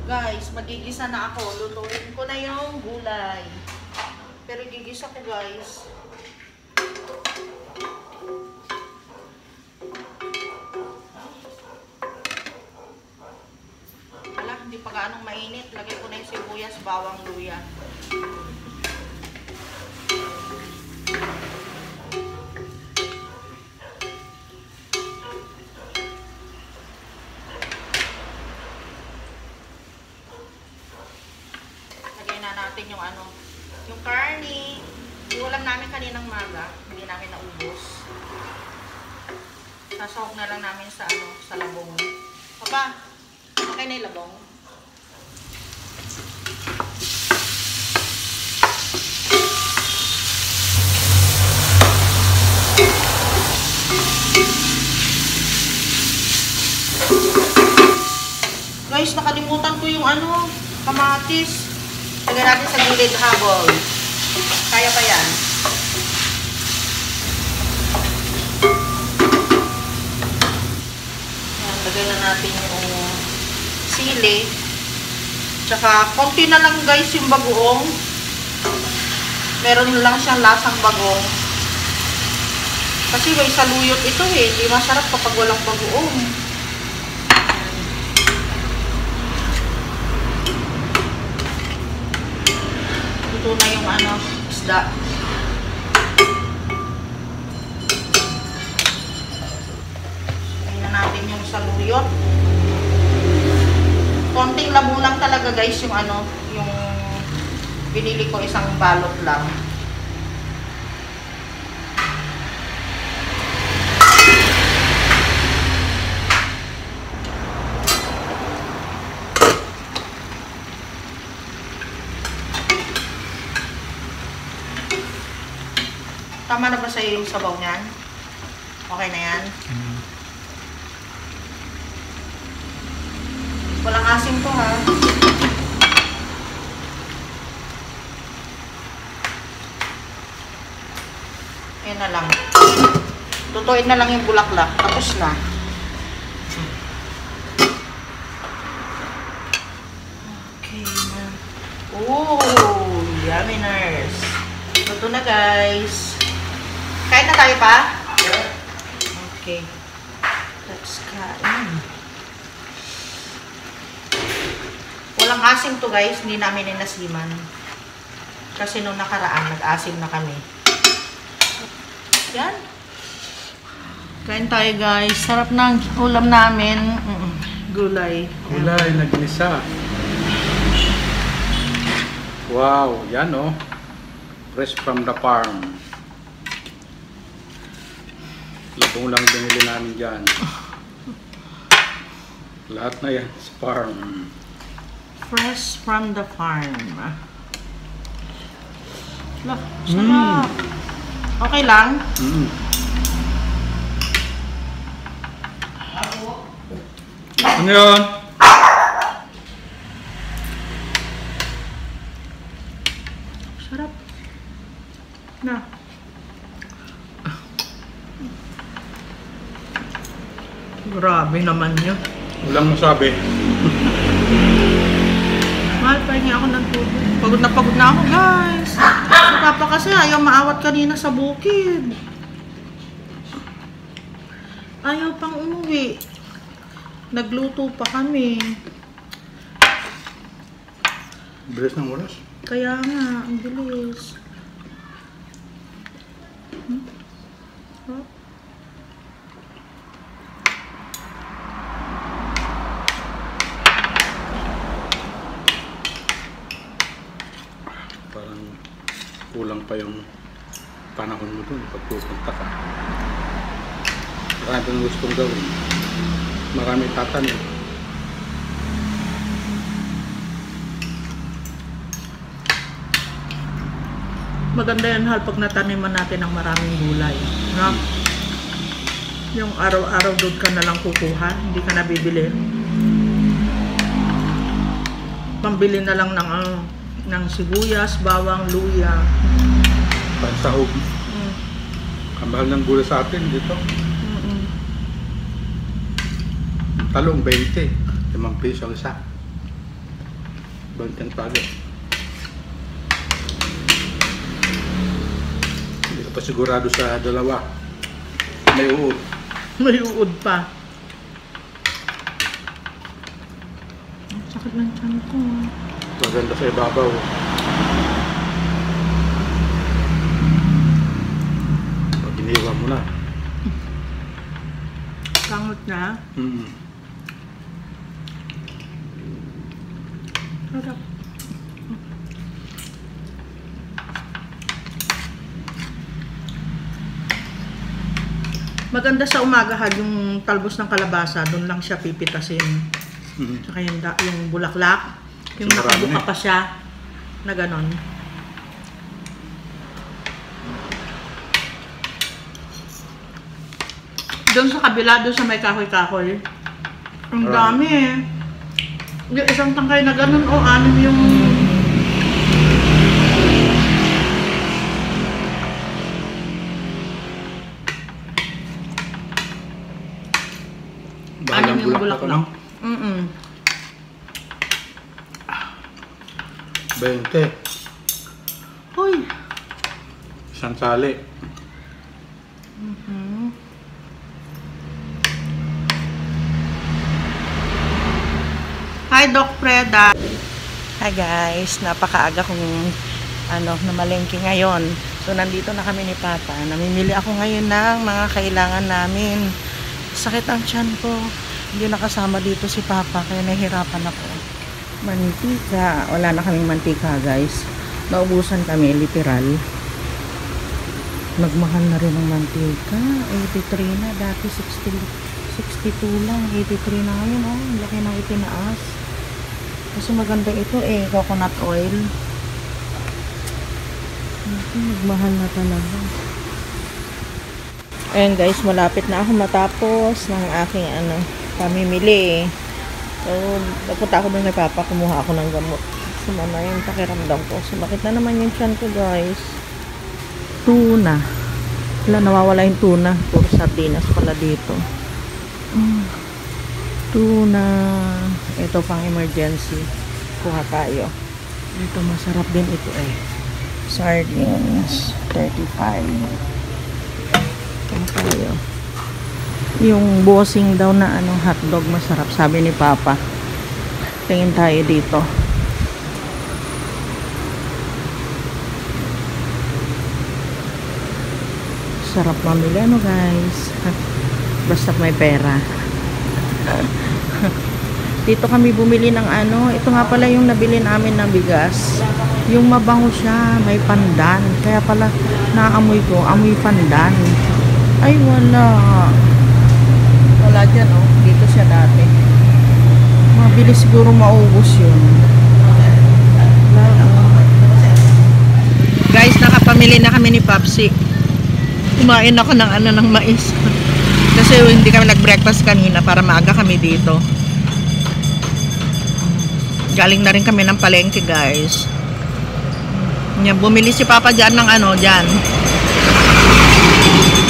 Guys, magigisa na ako. Lutuin ko na yung gulay. Pero gigisa ko, guys. Wala, hindi pa gaanong mainit. Lagay ko na yung sibuyas, bawang, luya. Natin yung yung karne. Iulam namin kaninang maga, hindi namin naubos. Sasawag na lang namin sa sa labong. Papa, okay na yung labong. Guys, nakalimutan ko yung kamatis. Lagyan natin sa gilid habol. Kaya pa yan. Ayan, lagyan na natin yung sili. Tsaka, konti na lang guys yung bagoong. Meron lang siyang lasang bagoong. Kasi may saluyot ito eh. Hindi masarap kapag walang bagoong. Ito na yung isda. Ayan na natin yung saluyot. Konting labo lang talaga guys yung yung binili ko, isang balot lang. Tama na ba sa'yo yung sabaw niyan? Okay na yan? Walang asim to ha. Ayan na lang. Tutuin na lang yung bulaklak. Tapos na. Okay na. Oh, yumminess. Luto na guys. Kain na tayo pa? Okay. Let's kain. Walang asim to guys. Hindi namin inasiman. Kasi nung nakaraan, nag-asim na kami. Yan. Kain tayo guys. Sarap ng ulam namin. Gulay. Gulay, nagnisa. Wow, yan oh. Fresh from the farm. Labong lang binili namin dyan. Lahat na yan sa farm. Fresh from the farm. Sarap. Okay lang? Ano yun? Sarap. Na. Grabe naman yun. Walang masabi. Mahal, pahingi ako ng tubig. Pagod na ako, guys. Si Papa kasi ayaw maawat kanina sa bukid. Ayaw pang umuwi. Nagluto pa kami. Bilis ng oras. Kaya nga, ang bilis. Parang kulang pa yung panahon mo dun pag pupunta ka. Marami pang gustong gawin. Marami tatanim. Maganda yan, Hal, pag nataniman natin ng maraming gulay. No? Yung araw-araw doon ka na lang kukuha, hindi ka na bibili. Pambili na lang ng sibuyas, bawang, luya. Pansahog. Ang mahal ng gulay sa atin dito. Talong 20, 5 piso isa. Bantang taga. Hindi ka pa sigurado sa dalawa. May uod. May uod pa. Ang sakit ng tiyan ko. Maganda sa ibabaw. Pag iniwa mo na. Kangot na. Sarap. Maganda sa umagahan yung talbos ng kalabasa, doon lang siya pipitasin. Tsaka yung bulaklak, yung So, marami nakabuka na. pa siya na ganon. Doon sa kabila, doon sa may kahoy-kahoy. Ang dami eh. Yung isang tangkay na ganon, o anim yung... Bahalang Anim yung bulaklak, ano? Mm-mm. 20. Hoy! Isang sali. Hi, Doc Freda! Hi guys! Napakaaga kong namalengke ngayon. So, nandito na kami ni Papa. Namimili ako ngayon ng mga kailangan namin. Sakit ang tiyan ko. Hindi nakasama dito si Papa, kaya nahihirapan ako. Mantika. Wala na kaming mantika, guys. Naubusan kami, literal. Nagmahal na rin ang mantika. 83 na. Dati 62 lang. 83 na ngayon, oh. Ang laki na itinaas. Kasi maganda ito, coconut oil. Nagmahal na talaga. Ayan guys, malapit na ako matapos ng aking pamimili. So, nagpunta ako doon kay Papa, kumuha ako ng gamot. Sumama yung pakiramdam ko. Sumakit na naman yung tiyan ko guys. Tuna. Wala, nawawala yung tuna. Puro sardinas pala dito. Tuna. Ito pang emergency. Kuha tayo. Ito masarap din ito Sardines. 35. Tayo. Yung bossing daw na hotdog masarap, sabi ni Papa. Tingin tayo dito. Sarap mamili guys. Basta may pera. Dito kami bumili ng ito nga pala yung nabili namin na bigas. Yung mabango siya, may pandan. Kaya pala naamoy ko, amoy pandan. Ay, wala. Wala dyan, dito siya dati. Mabilis siguro maubos yun. Guys, nakapamili na kami ni Papsi. Kumain ako ng ng mais. Kasi hindi kami nag-breakfast kanina para maaga kami dito. Galing na rin kami ng palengke, guys. Yan, bumili si Papa dyan ng dyan.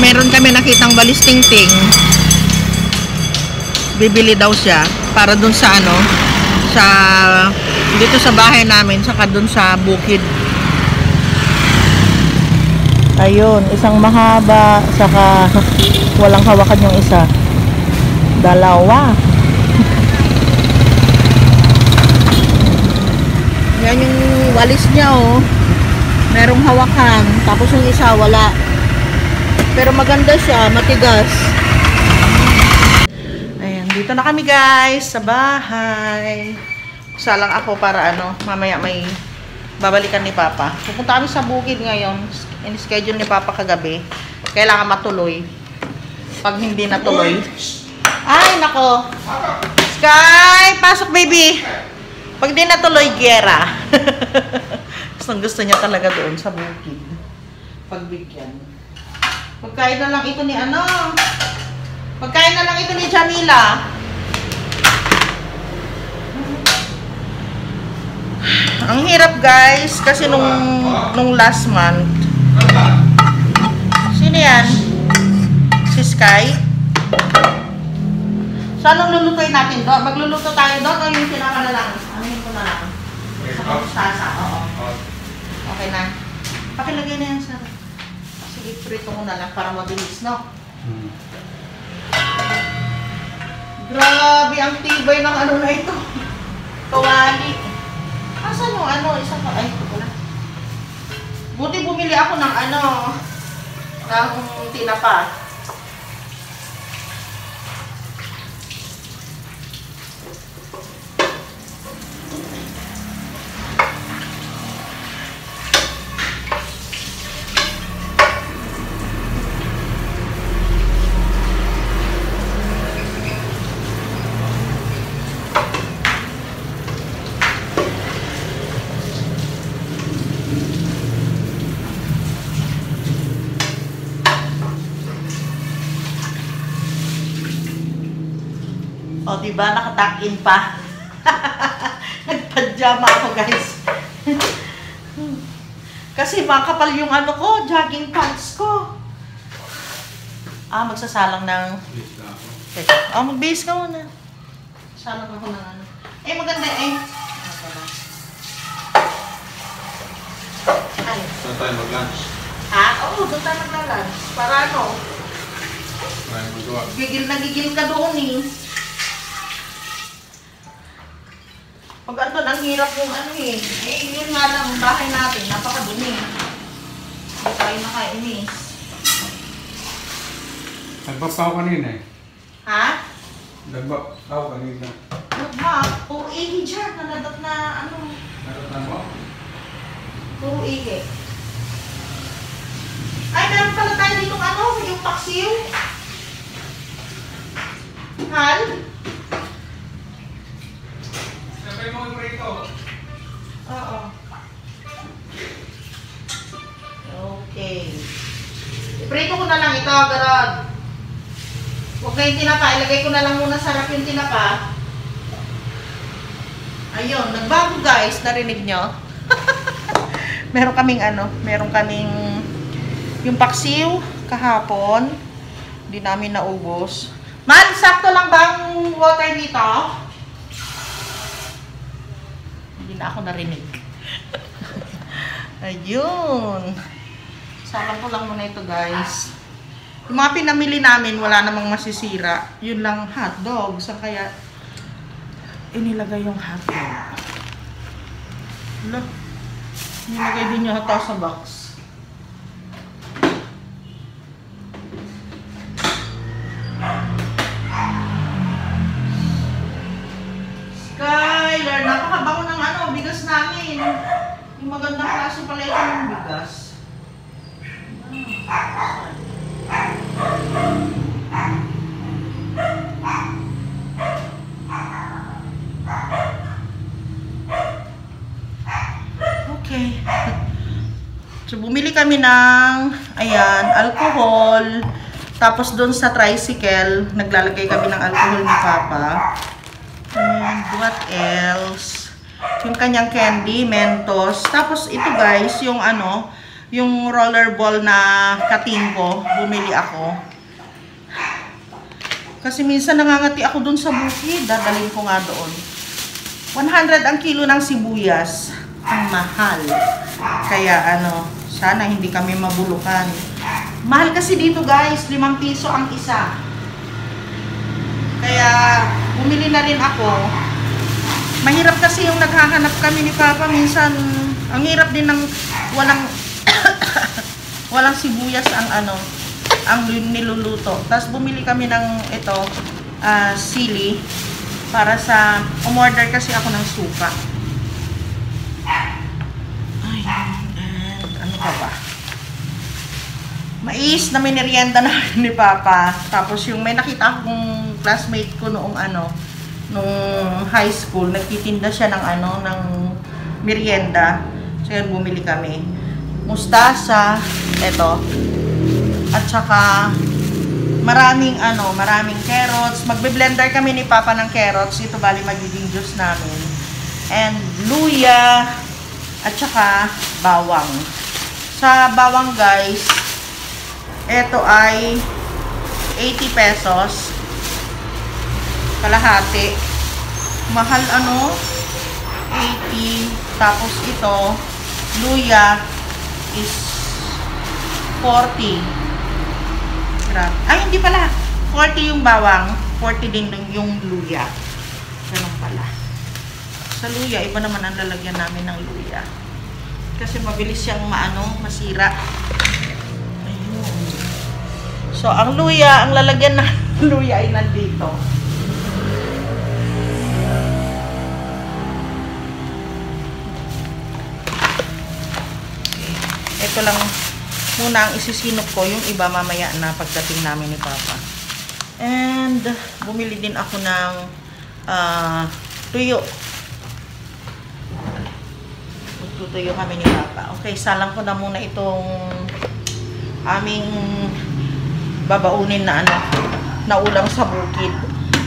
Meron kami nakitang balis ting-ting. Bibili daw siya para dun sa sa dito sa bahay namin, saka dun sa bukid. Ayun, isang mahaba, saka walang hawakan yung isa. Dalawa. Yan yung walis niya, merong hawakan, tapos yung isa wala. Pero maganda siya, matigas. Ayan, dito na kami guys, sa bahay. Isa lang ako para mamaya may babalikan ni Papa. Pupunta kami sa bukid ngayon. In-schedule ni Papa kagabi. Kailangan matuloy. Pag hindi natuloy. Ay, nako. Sky, pasok baby. Pag di natuloy, gera. Gusto niya talaga doon sa bukid. Pagbigyan. Pagkain na lang ito ni Pagkain na lang ito ni Jamila. Ang hirap guys, kasi nung last month. Sino yan? Si Sky? So, anong lulutuin natin doon? Magluluto tayo doon o yung sinama na lang? Anuhin ko na lang. mustasa, oo. Oh. Okay na. Pakilagay na yan sa... Sige, prito mo na lang para mabilis, no? Grabe, ang tibay ng ano na ito. Kawali. Asan yung ano? Isang pa... Ay, ito pala. Buti bumili ako ng ano... ng tinapa. O, diba? Nakatuck-in pa. Nagpajama ako, guys. Kasi makapal yung ano ko, jogging pants ko. Ah, magsasalang ng... Teka. Oh, mag-base ka muna. Salang ako ng ano. Eh, maganda eh. Ay. Saan tayo mag-lunch? Ha? Oo, doon tayo mag-lunch. Para ano? Tayo magawa. Gigil na gigil ka doon eh. Pag andun, ang hirap yung ano eh. Eh, yun nga lang, ang bahay natin, napakadumi. Hindi tayo nakainis. Nagbapaw kanina eh. Ha? Nagbapaw kanina. Nagmap, puro ihi dyan, nanadat na ano. Naratan mo? Puro ihi. Ay, meron pala tayo dito ano, yung paksiw. Hal? Sabay mo yung rito. Oo. Okay. Iprito ko na lang ito, Garod. Huwag na yung tinapa. Ilagay ko na lang muna sarap yung tinapa. Ayun, nagbago guys. Narinig nyo? Meron kaming ano, meron kaming yung paksiw kahapon. Hindi namin naubos. Man, sakto lang ba ang water dito? Hindi na ako narinig. Ayun. Salang ko lang muna ito guys. Yung mga pinamili namin, wala namang masisira. Yun lang hotdog. Sa kaya inilagay yung hotdog. Look. Nilagay din yung hotdog sa box. Skyler, napakabango ng ano, bigas namin. Yung magandang klase pala ito ng bigas. Okay. So, bumili kami ng, ayan, alcohol. Tapos doon sa tricycle, naglalagay kami ng alcohol ni Papa. And what else? Yung kanyang candy, Mentos. Tapos ito guys, yung ano, yung rollerball na katingko, bumili ako. Kasi minsan nangangati ako doon sa bukid, dadalhin ko nga doon. 100 ang kilo ng sibuyas. Ang mahal. Kaya ano, sana hindi kami mabulukan. Mahal kasi dito guys, 5 piso ang isa. Kaya bumili na rin ako. Mahirap kasi yung naghahanap kami ni Papa. Minsan, ang hirap din ng walang walang sibuyas ang ano, ang niluluto. Tapos bumili kami ng ito, sili, para sa, umorder kasi ako ng suka. Ay, and ano pa ba? Mais na merienda na ni Papa. Tapos yung may nakita akong classmate ko noong ano, nung high school, nagtitinda siya ng ano, ng merienda. So yun, bumili kami. Mustasa, eto. At saka maraming ano, maraming carrots. Magbe-blender kami ni Papa ng carrots. Ito bali magiging juice namin. And luya at saka bawang. Sa bawang guys, ito ay 80 pesos. Kalahati. Mahal ano? 80. Tapos ito, luya is 40. Grabe. Ay, hindi pala. 40 yung bawang. 40 din yung luya. Ganun pala. Sa luya, iba naman ang lalagyan namin ng luya. Kasi mabilis siyang masira. Ayun. So, ang luya, ang lalagyan ng luya ay nandito. Ito lang muna ang isisinop ko. Yung iba mamaya na pagdating namin ni Papa. And, bumili din ako ng tuyo. Magtutuyo kami ni Papa. Okay, salang ko na muna itong aming babaunin na na ulam sa bukid.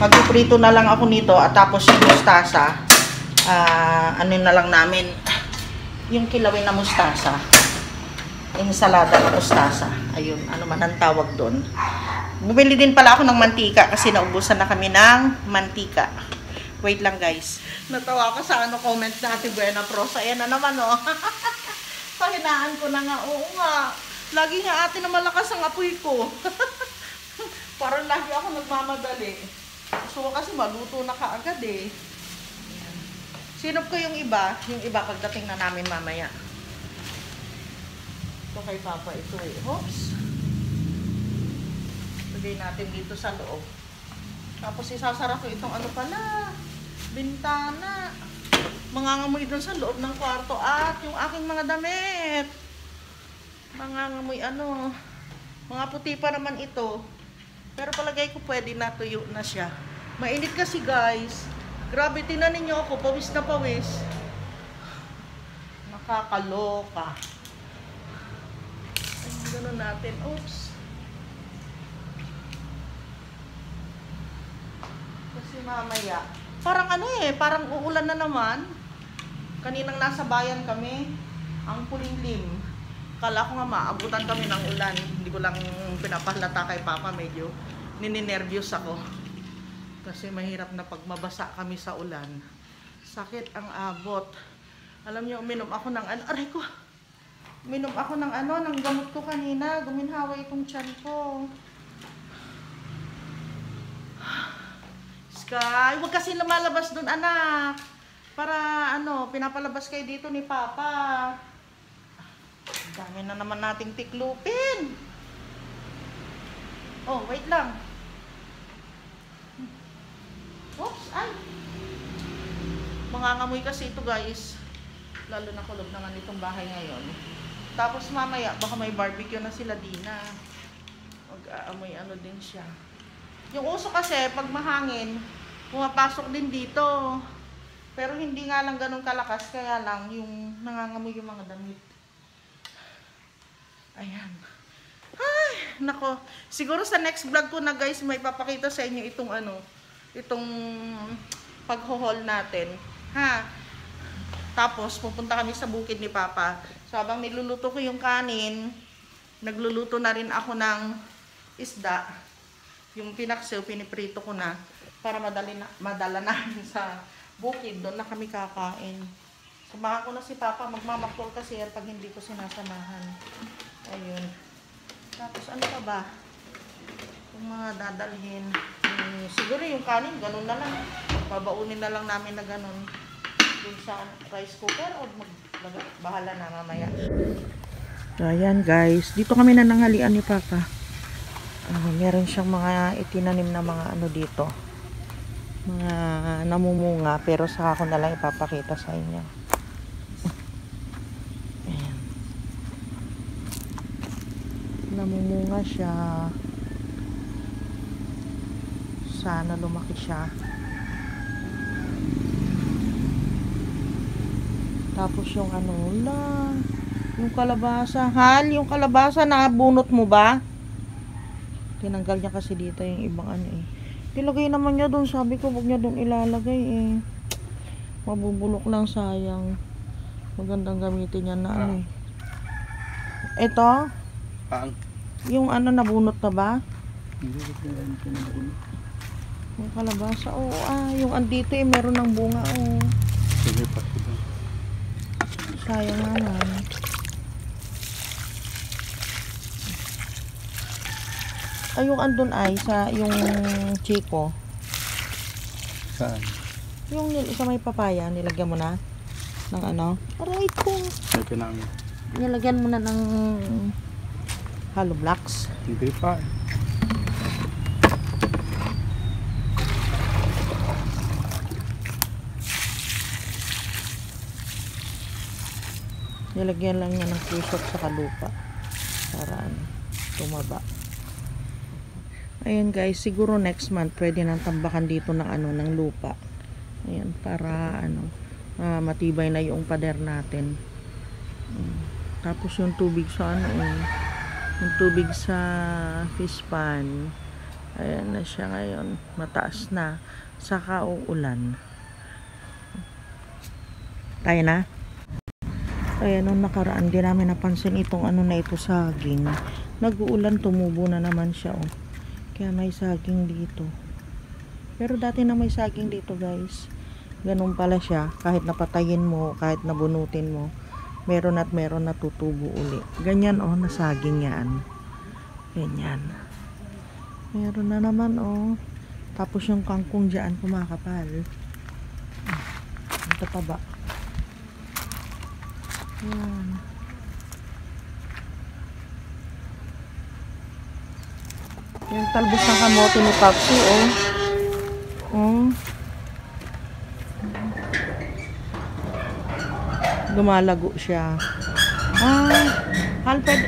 Magpiprito na lang ako nito at tapos yung mustasa. Na lang namin yung kilawin na mustasa. Ensalada na mustasa. Ayun, ano man ang tawag doon. Bumili din pala ako ng mantika kasi naubusan na kami ng mantika. Wait lang guys. Natawa ako sa comment na Ate Buena Pros. Ayan na naman Pahinaan ko na nga. Oo nga. Lagi nga ate na malakas ang apoy ko. Parang lagi ako nagmamadali. So kasi maluto na kaagad eh. Ayan. Sinop ko yung iba. Yung iba pagdating na namin mamaya. Ito kay Papa ito eh. Oops. Lagay natin dito sa loob. Tapos isasara ko itong bintana. Mangangamoy doon sa loob ng kwarto at yung aking mga damit. Mangangamoy mga puti pa naman ito. Pero palagay ko pwede na tuyo na siya. Mainit kasi guys. Grabe, tingnan ninyo ako. Pawis na pawis. Nakakaloka. Ganun natin. Oops. Kasi mamaya. Parang parang uulan na naman. Kaninang nasa bayan kami. Ang pulimlim. Kala ko nga maabutan kami ng ulan. Hindi ko lang pinapahalata kay Papa. Medyo nininervyos ako. Kasi mahirap na pag mabasa kami sa ulan. Sakit ang abot. Alam niyo, uminom ako ng aray ko. Uminom ako ng ng gamot ko kanina. Guminhawa itong tiyan ko. Sky, huwag kasi lumalabas dun, anak. Para pinapalabas kayo dito ni Papa. Dami na naman nating tiklupin. Oh, wait lang. Oops, ay. Mangangamoy kasi ito, guys. Lalo na kulog naman itong bahay ngayon. Tapos mamaya, baka may barbecue na sila Dina. Mag-aamoy din siya. Yung uso kasi, pag mahangin, pumapasok din dito. Pero hindi nga lang ganun kalakas, kaya lang yung nangangamoy yung mga damit. Ayan. Ay, nako. Siguro sa next vlog ko na guys, may papakita sa inyo itong itong pag-haul natin. Ha? Tapos, pupunta kami sa bukid ni Papa. So, habang niluluto ko yung kanin, nagluluto na rin ako ng isda. Yung pinaksew, piniprito ko na para madala namin sa bukid. Doon na kami kakain. Samahan ko na si Papa. Magmamaktol kasi yan pag hindi ko sinasamahan. Ayun. Tapos, ano pa ba? Yung mga dadalhin. Siguro yung kanin, ganun na lang. Babaunin na lang namin na ganun. Yung sa rice cooker o bahala na mamaya. So, ayan guys. Dito kami na nanghalian ni Papa. Meron siyang mga itinanim na mga dito. Mga namumunga. Pero saka ko na lang ipapakita sa inyo. Ayan. Namumunga siya. Sana lumaki siya. Tapos yung yung kalabasa. Hal, yung kalabasa nabunot mo ba? Tinanggal niya kasi dito yung ibang Ilagay naman niya doon. Sabi ko, huwag niya doon ilalagay Mabubulok lang, sayang. Magandang gamitin niya na Ito? Yung nabunot na ba? Yung kalabasa. Oo, yung andito meron ng bunga. Sige, Sayang naman. Ay, yung andun ay, sa yung Chico. Saan? Yung sa may papaya, nilagyan mo na ng ano? Aray ko. May kinang... Nilagyan mo na ng hollow blocks. Hindi pa. Nilagyan lang niya ng pusok sa kalupa para ano, tumaba. Ayan guys, siguro next month pwede nang tambakan dito ng ano, ng lupa. Ayan, para ano, matibay na yung pader natin. Tapos yung tubig sa ano, yung tubig sa fish pan. Ayan na siya ngayon, mataas na, saka uulan. Tayo na. Ayan, nung nakaraan, di namin napansin itong ano na ito, saging. Nag-uulan, tumubo na naman siya, oh. Kaya may saging dito. Pero dati na may saging dito, guys. Ganun pala siya. Kahit napatayin mo, kahit nabunutin mo, meron at meron natutubo uli. Ganyan, oh, na saging yan. Ganyan. Meron na naman, oh. Tapos yung kangkong dyan, kumakapal. Ito pa ba? Ayan. Yung talbos ng kamote ni Papsi, oh. Oh. Lumalago siya. Halped.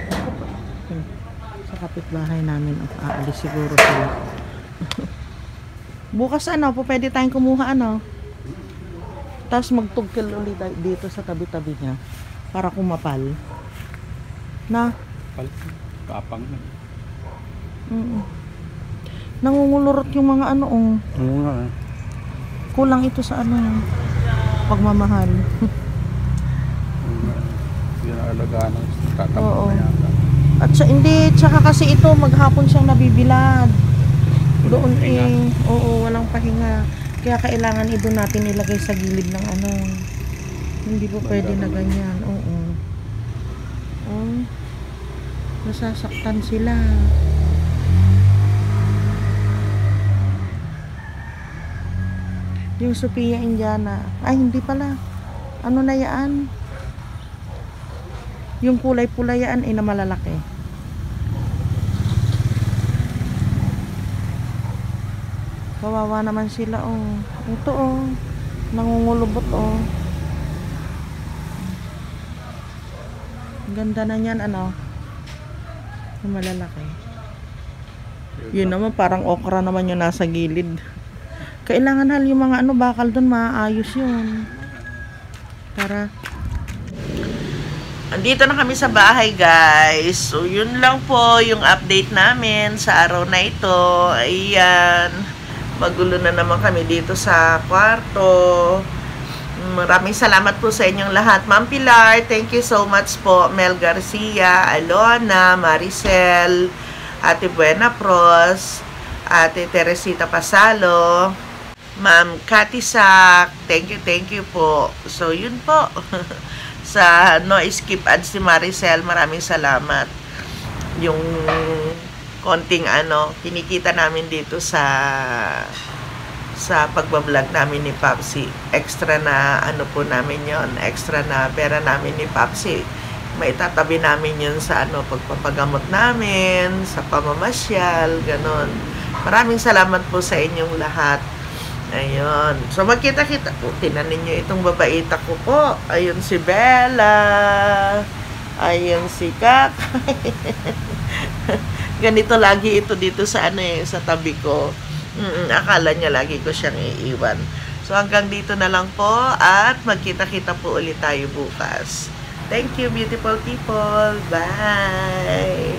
Sa kapitbahay namin, oh, aalis siguro sila. Bukas ano, po pwede tayong kumuha ano. Tapos magtugkil ulit dito sa tabi-tabi niya para kumapal. Na? Kapang na. Nangungulurot yung mga ano, oh. Oo nga. Kulang ito sa ano, pagmamahal. Hindi na alagaan ng tatapos Oo. na yata. At hindi, tsaka kasi ito maghapon siyang nabibilad. Doon pahinga. oo, walang pahinga. Kaya kailangan ito natin ilagay sa gilid ng ano. Hindi po pwede na ganyan. Oo. Oh. Nasasaktan sila. Yung Sophia Indiana. Ay, hindi pala. Ano na yan? Yung kulay-pula yan ay na malalaki. Kawawa naman sila, oh. Ito, oh. Nangungulubot, oh. Ganda na yan, ano. Yung malalaki. Yun naman, parang okra naman yung nasa gilid. Kailangan hal yung mga ano, bakal doon, maayos yun. Para. Andito na kami sa bahay, guys. So, yun lang po yung update namin sa araw na ito. Ayan. Magulo na naman kami dito sa kwarto. Maraming salamat po sa inyong lahat. Ma'am Pilar, thank you so much po. Mel Garcia, Alona, Maricel, Ate Buena Pros, Ate Teresita Pasalo, Ma'am Cathy Sack, thank you po. So, yun po. Sa No Skip Ads si Maricel, maraming salamat. Yung konting ano, kinikita namin dito sa pagbablog namin ni Papsi. Extra na ano po namin yon, extra na pera namin ni Papsi. Maitatabi namin yun sa ano, pagpapagamot namin, sa pamamasyal, ganon. Maraming salamat po sa inyong lahat. Ayun. So, magkita-kita po. Tinan ninyo itong babaita ko po. Ayun si Bella. Ayun si Kakay. Ganito lagi ito dito sa ano sa tabi ko. Akala niya lagi ko siyang iiwan. So, hanggang dito na lang po. At magkita-kita po ulit tayo bukas. Thank you, beautiful people. Bye!